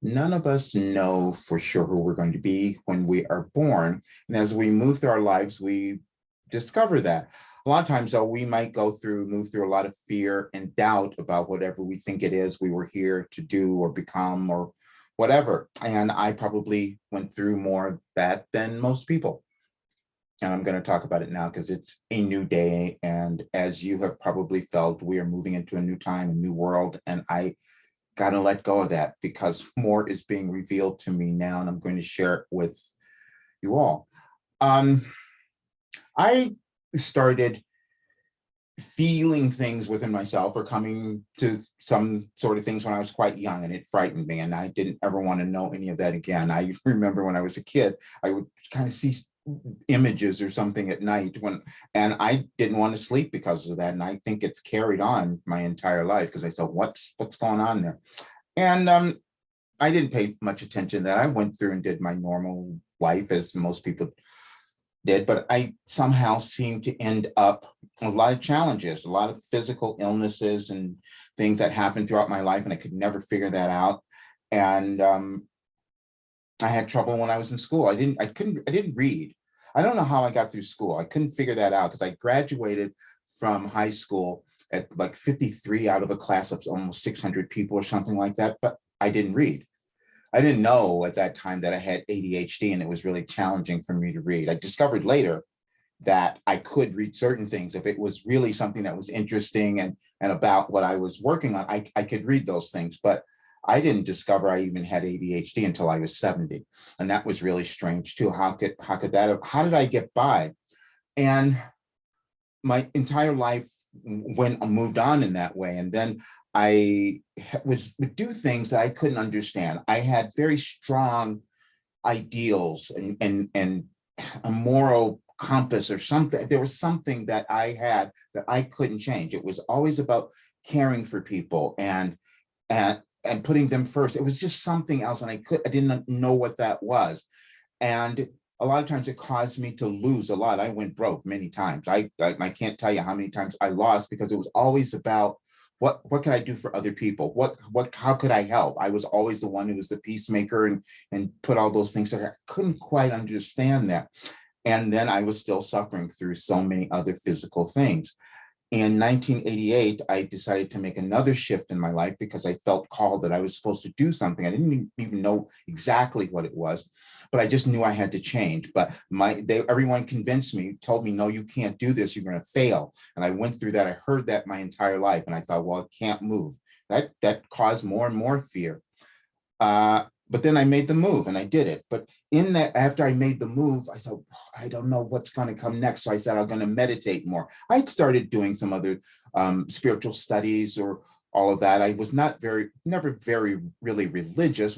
None of us know for sure who we're going to be when we are born. And as we move through our lives, we discover that. A lot of times, though, we might move through a lot of fear and doubt about whatever we think it is we were here to do or become or whatever. And I probably went through more of that than most people. And I'm going to talk about it now because it's a new day. And as you have probably felt, we are moving into a new time, a new world. And I got to let go of that because more is being revealed to me now. And I'm going to share it with you all. Um, I started feeling things within myself or coming to some sort of things when I was quite young, and it frightened me. And I didn't ever want to know any of that again. I remember when I was a kid, I would kind of see images or something at night and I didn't want to sleep because of that. And I think it's carried on my entire life because I thought, what's going on there? And I didn't pay much attention to that. I went through and did my normal life as most people did, but I somehow seemed to end up with a lot of challenges, a lot of physical illnesses and things that happened throughout my life, and I could never figure that out. And I had trouble when I was in school. I didn't read. I don't know how I got through school. I couldn't figure that out because I graduated from high school at like 53 out of a class of almost 600 people or something like that, but I didn't read. I didn't know at that time that I had ADHD and it was really challenging for me to read. I discovered later that I could read certain things. If it was really something that was interesting and about what I was working on, I could read those things. But I didn't discover I even had ADHD until I was 70. And that was really strange too. How did I get by? And my entire life moved on in that way. And then I would do things that I couldn't understand. I had very strong ideals and a moral compass or something. There was something that I had that I couldn't change. It was always about caring for people and putting them first. It was just something else, and I didn't know what that was. And a lot of times it caused me to lose a lot. I went broke many times. I can't tell you how many times I lost because it was always about what could I do for other people? How could I help? I was always the one who was the peacemaker and put all those things there. I couldn't quite understand that. And then I was still suffering through so many other physical things. In 1988, I decided to make another shift in my life because I felt called that I was supposed to do something. I didn't even know exactly what it was, but I just knew I had to change. But everyone convinced me, told me, no, you can't do this. You're going to fail. And I went through that. I heard that my entire life. And I thought, well, I can't move. That caused more and more fear. But then I made the move and I did it. But in that, after I made the move, I thought, I don't know what's going to come next. So I said, I'm going to meditate more. I'd started doing some other spiritual studies or all of that. I was never very really religious.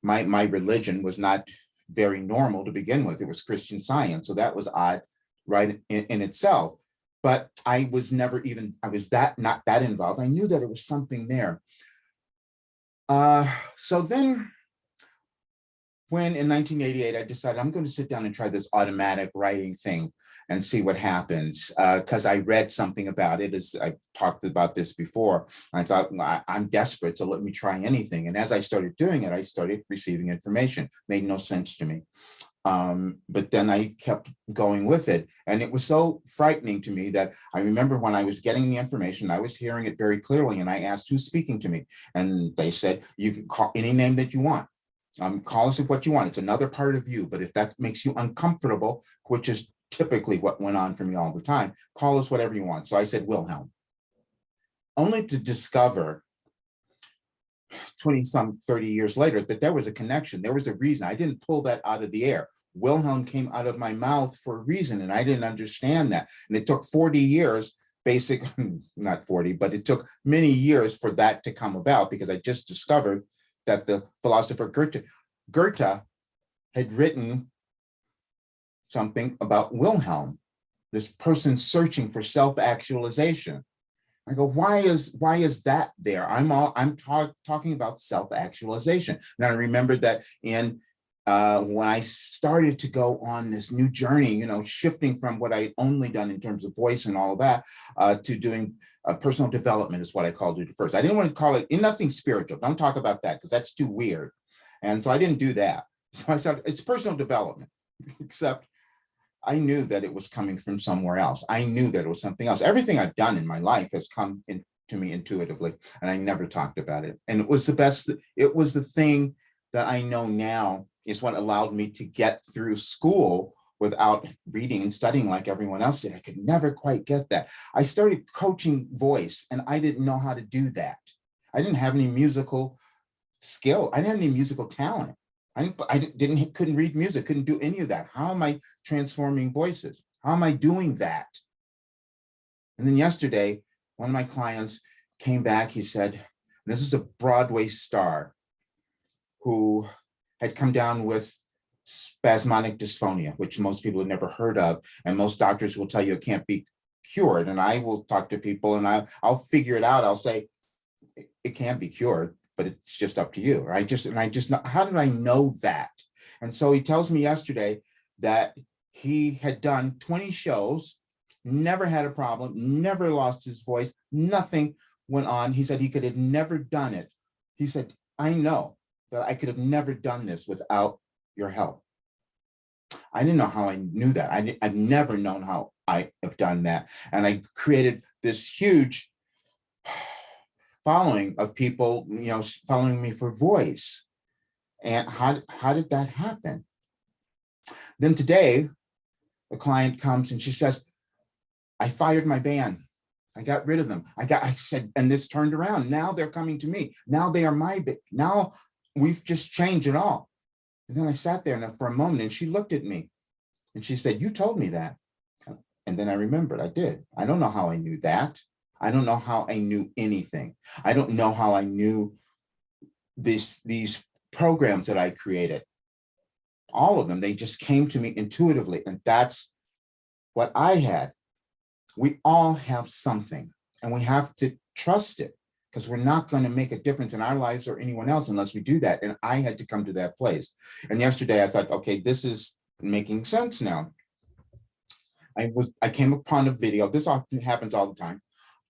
My religion was not very normal to begin with. It was Christian Science. So that was odd, right, in itself. But I was not that involved. I knew that it was something there. So then when in 1988, I decided I'm going to sit down and try this automatic writing thing and see what happens. Because I read something about it, as I talked about this before. I thought, well, I'm desperate, so let me try anything. And as I started doing it, I started receiving information. Made no sense to me. But then I kept going with it. And it was so frightening to me that I remember when I was getting the information, I was hearing it very clearly. And I asked, who's speaking to me? And they said, you can call any name that you want. Call us what you want. It's another part of you. But if that makes you uncomfortable, which is typically what went on for me all the time, call us whatever you want. So I said, Wilhelm, only to discover 30 years later that there was a connection. There was a reason. I didn't pull that out of the air. Wilhelm came out of my mouth for a reason, and I didn't understand that. And it took 40 years, not 40, but it took many years for that to come about because I just discovered that the philosopher Goethe had written something about Wilhelm, this person searching for self-actualization. I go, why is that there? I'm talking about self-actualization. And I remembered that when I started to go on this new journey, shifting from what I had only done in terms of voice and all of that to doing Personal development is what I called it at first. I didn't want to call it nothing spiritual. Don't talk about that because that's too weird. And so I didn't do that. So I said, it's personal development, except I knew that it was coming from somewhere else. I knew that it was something else. Everything I've done in my life has come to me intuitively, and I never talked about it. And it was the best. It was the thing that I know now is what allowed me to get through school without reading and studying like everyone else did. I could never quite get that. I started coaching voice, and I didn't know how to do that. I didn't have any musical skill. I didn't have any musical talent. Couldn't read music, couldn't do any of that. How am I transforming voices? How am I doing that? And then yesterday, one of my clients came back. He said, this is a Broadway star who had come down with spasmodic dysphonia, which most people have never heard of. And most doctors will tell you it can't be cured. And I will talk to people and I'll figure it out. I'll say, it can be cured, but it's just up to you. I just know, how did I know that? And so he tells me yesterday that he had done 20 shows, never had a problem, never lost his voice, nothing went on. He said he could have never done it. He said, I know that I could have never done this without your help. I didn't know how I knew that. I've never known how I have done that. And I created this huge following of people, following me for voice. And how did that happen? Then today, a client comes and she says, I fired my band. I got rid of them. I said, and this turned around. Now they're coming to me. Now they are my band. Now we've just changed it all. And then I sat there for a moment and she looked at me and she said, you told me that. And then I remembered I did. I don't know how I knew that. I don't know how I knew anything. I don't know how I knew these programs that I created. All of them, they just came to me intuitively. And that's what I had. We all have something and we have to trust it because we're not going to make a difference in our lives or anyone else unless we do that. And I had to come to that place. And yesterday I thought, okay, this is making sense now. I came upon a video. This often happens all the time.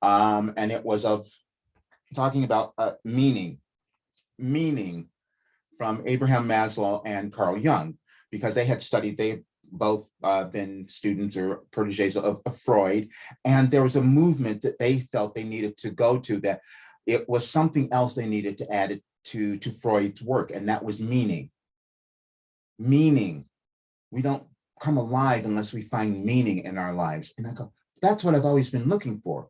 And it was of talking about meaning from Abraham Maslow and Carl Jung, because they've both been students or proteges of Freud. And there was a movement that they felt they needed to go to, that it was something else they needed to add it to Freud's work. And that was meaning. Meaning. We don't come alive unless we find meaning in our lives. And I go, that's what I've always been looking for.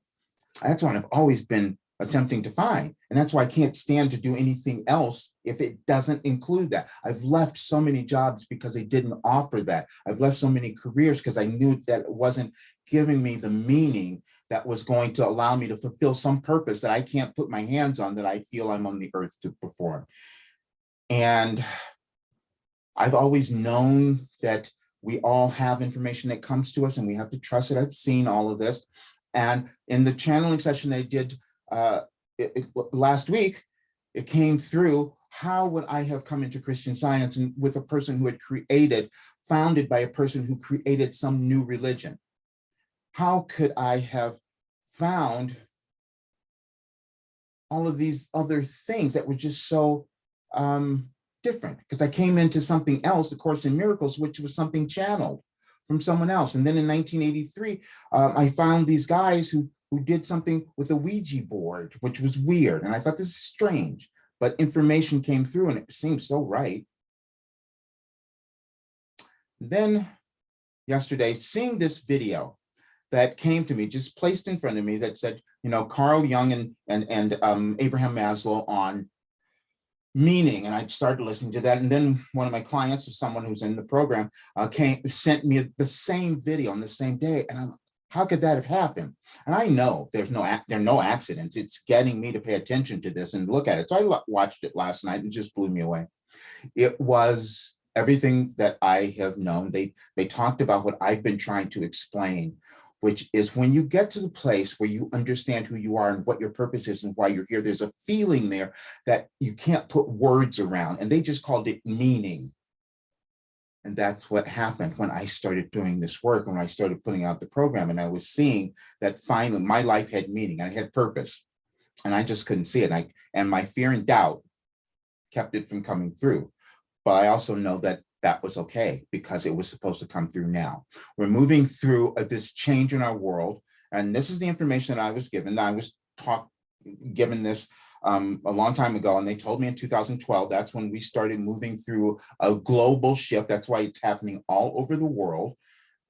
That's what I've always been attempting to find. And that's why I can't stand to do anything else if it doesn't include that. I've left so many jobs because they didn't offer that. I've left so many careers because I knew that it wasn't giving me the meaning that was going to allow me to fulfill some purpose that I can't put my hands on, that I feel I'm on the earth to perform. And I've always known that we all have information that comes to us and we have to trust it. I've seen all of this. And in the channeling session they did last week, it came through, how would I have come into Christian Science and with a person who had founded by a person who created some new religion? How could I have found all of these other things that were just so different? Because I came into something else, the Course in Miracles, which was something channeled from someone else. And then in 1983, I found these guys who did something with a Ouija board, which was weird. And I thought, this is strange, but information came through and it seemed so right. Then yesterday, seeing this video that came to me, just placed in front of me, that said, Carl Jung and Abraham Maslow on meaning. And I started listening to that. And then one of my clients, or someone who's in the program, sent me the same video on the same day. And how could that have happened? And I know there are no accidents. It's getting me to pay attention to this and look at it. So I watched it last night and it just blew me away. It was everything that I have known. They talked about what I've been trying to explain, which is when you get to the place where you understand who you are and what your purpose is and why you're here, there's a feeling there that you can't put words around. And they just called it meaning. And that's what happened when I started doing this work, when I started putting out the program, and I was seeing that finally my life had meaning, I had purpose, and I just couldn't see it. And my fear and doubt kept it from coming through. But I also know that that was okay because it was supposed to come through now. We're moving through this change in our world. And this is the information that I was given. I was given this a long time ago, and they told me in 2012, that's when we started moving through a global shift. That's why it's happening all over the world.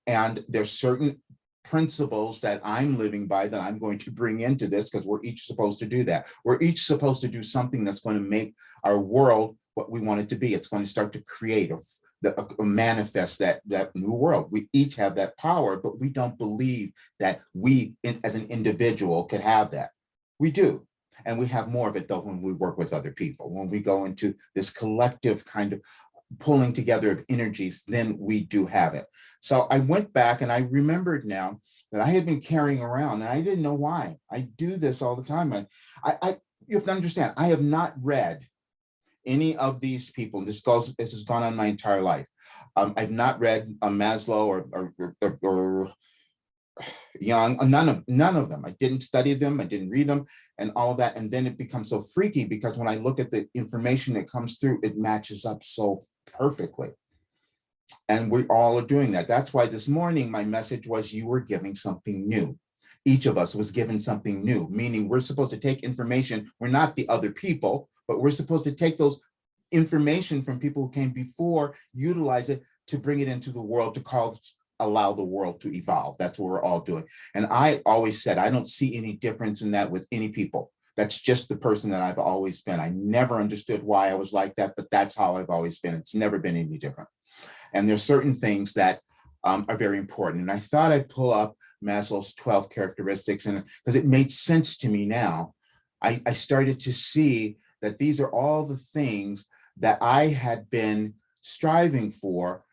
And there's certain principles that I'm living by that I'm going to bring into this, because we're each supposed to do that. We're each supposed to do something that's going to make our world what we want it to be. It's going to start to create or manifest that new world. We each have that power, but we don't believe that we as an individual could have that. We do. And we have more of it though when we work with other people. When we go into this collective kind of pulling together of energies, then we do have it. So I went back and I remembered now that I had been carrying around, and I didn't know why. I do this all the time. You have to understand, I have not read any of these people. This has gone on my entire life. I've not read Maslow or Young, none of them. I didn't study them, I didn't read them, and all of that. And then it becomes so freaky because when I look at the information that comes through, it matches up so perfectly. And we all are doing that. That's why this morning my message was, you were giving something new. Each of us was given something new, meaning we're supposed to take information. We're not the other people, but we're supposed to take those information from people who came before, utilize it to bring it into the world, to allow the world to evolve. That's what we're all doing. And I always said, I don't see any difference in that with any people. That's just the person that I've always been. I never understood why I was like that, but that's how I've always been. It's never been any different. And there's certain things that are very important. And I thought I'd pull up Maslow's 12 characteristics, and because it made sense to me now, I started to see that these are all the things that I had been striving for,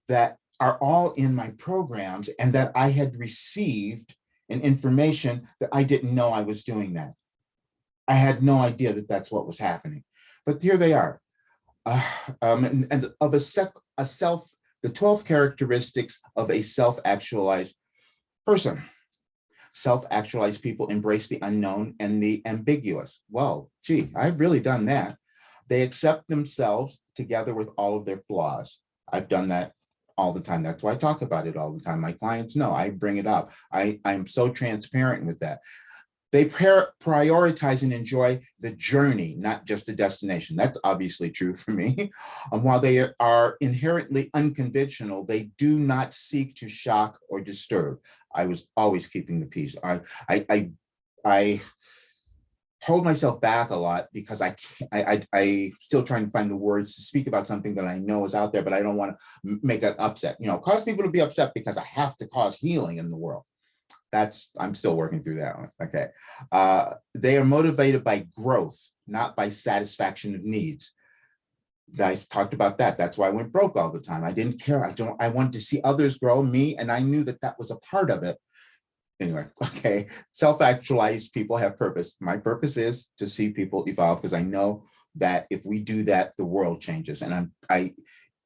that are all in my programs, and that I had received an information that I didn't know I was doing that. I had no idea that that's what was happening, but here they are. And of the 12 characteristics of a self-actualized person. Self-actualized people embrace the unknown and the ambiguous. Well, gee, I've really done that. They accept themselves together with all of their flaws. I've done that all the time. That's why I talk about it all the time. My clients know, I bring it up. I'm so transparent with that. They prioritize and enjoy the journey, not just the destination. That's obviously true for me. While they are inherently unconventional, they do not seek to shock or disturb. I was always keeping the peace. I hold myself back a lot because I still trying to find the words to speak about something that I know is out there, but I don't want to make it upset. Cause people to be upset because I have to cause healing in the world. I'm still working through that one. Okay. They are motivated by growth, not by satisfaction of needs. I talked about that. That's why I went broke all the time. I didn't care. I wanted to see others grow, me, and I knew that that was a part of it. Anyway, okay. Self-actualized people have purpose. My purpose is to see people evolve, because I know that if we do that, the world changes. And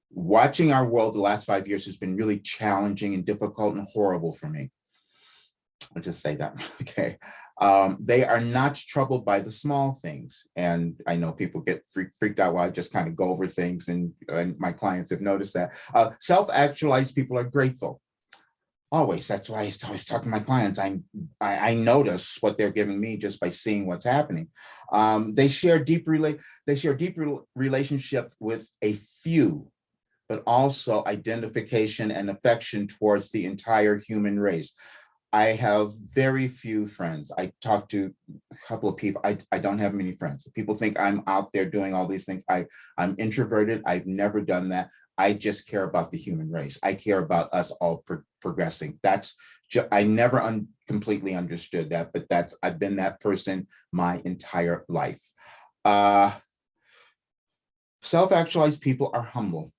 watching our world the last 5 years has been really challenging and difficult and horrible for me. Let's just say that. Okay. They are not troubled by the small things. And I know people get freaked out while I just kind of go over things, and my clients have noticed that. Self-actualized people are grateful. Always. That's why I always talk to my clients. I notice what they're giving me just by seeing what's happening. They share deep relationship with a few, but also identification and affection towards the entire human race. I have very few friends. I talk to a couple of people. I don't have many friends. People think I'm out there doing all these things. I'm introverted. I've never done that. I just care about the human race. I care about us all progressing. I never completely understood that, but I've been that person my entire life. Self-actualized people are humble.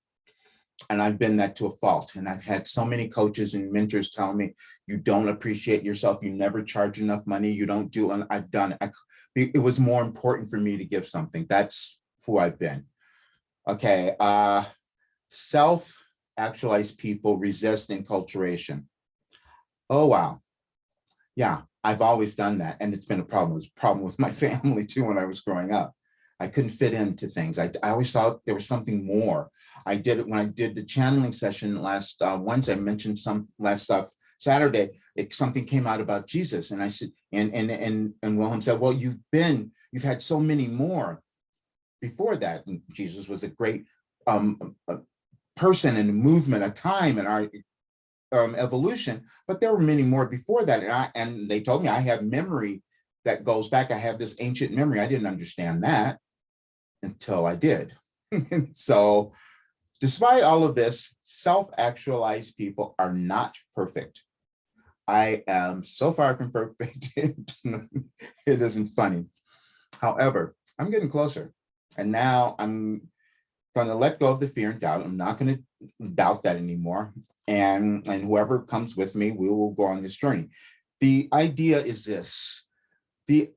And I've been that to a fault. And I've had so many coaches and mentors tell me, you don't appreciate yourself. You never charge enough money. You don't do, and I've done it. It was more important for me to give something. That's who I've been. Okay. self-actualized people resist enculturation. Oh, wow. Yeah, I've always done that. And it's been a problem. It was a problem with my family too when I was growing up. I couldn't fit into things. I always thought there was something more. I did it when I did the channeling session last Wednesday. I mentioned some last Saturday. Something came out about Jesus, and I said, and Wilhelm said, "Well, you've had so many more before that." And Jesus was a great person and a movement, a time in our evolution, but there were many more before that. And they told me I have memory that goes back. I have this ancient memory. I didn't understand that until I did. So despite all of this, self-actualized people are not perfect. I am so far from perfect. It isn't funny. However, I'm getting closer. And now I'm going to let go of the fear and doubt. I'm not going to doubt that anymore. And whoever comes with me, we will go on this journey. The idea is this: the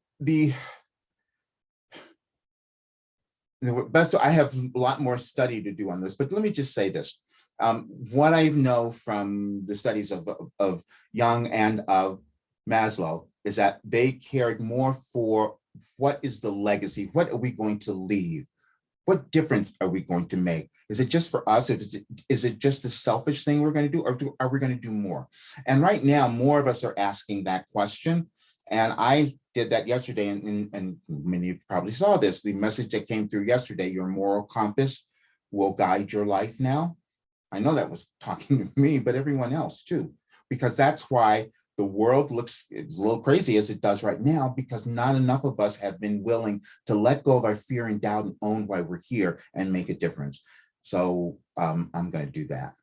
best. I have a lot more study to do on this, but let me just say this. What I know from the studies of Jung and of Maslow is that they cared more for what is the legacy? What are we going to leave? What difference are we going to make? Is it just for us? Is it just a selfish thing we're going to do, or are we going to do more? And right now, more of us are asking that question. And I did that yesterday, and many of you probably saw this. The message that came through yesterday, your moral compass will guide your life now. I know that was talking to me, but everyone else too, because that's why the world looks a little crazy as it does right now, because not enough of us have been willing to let go of our fear and doubt and own why we're here and make a difference. So I'm going to do that.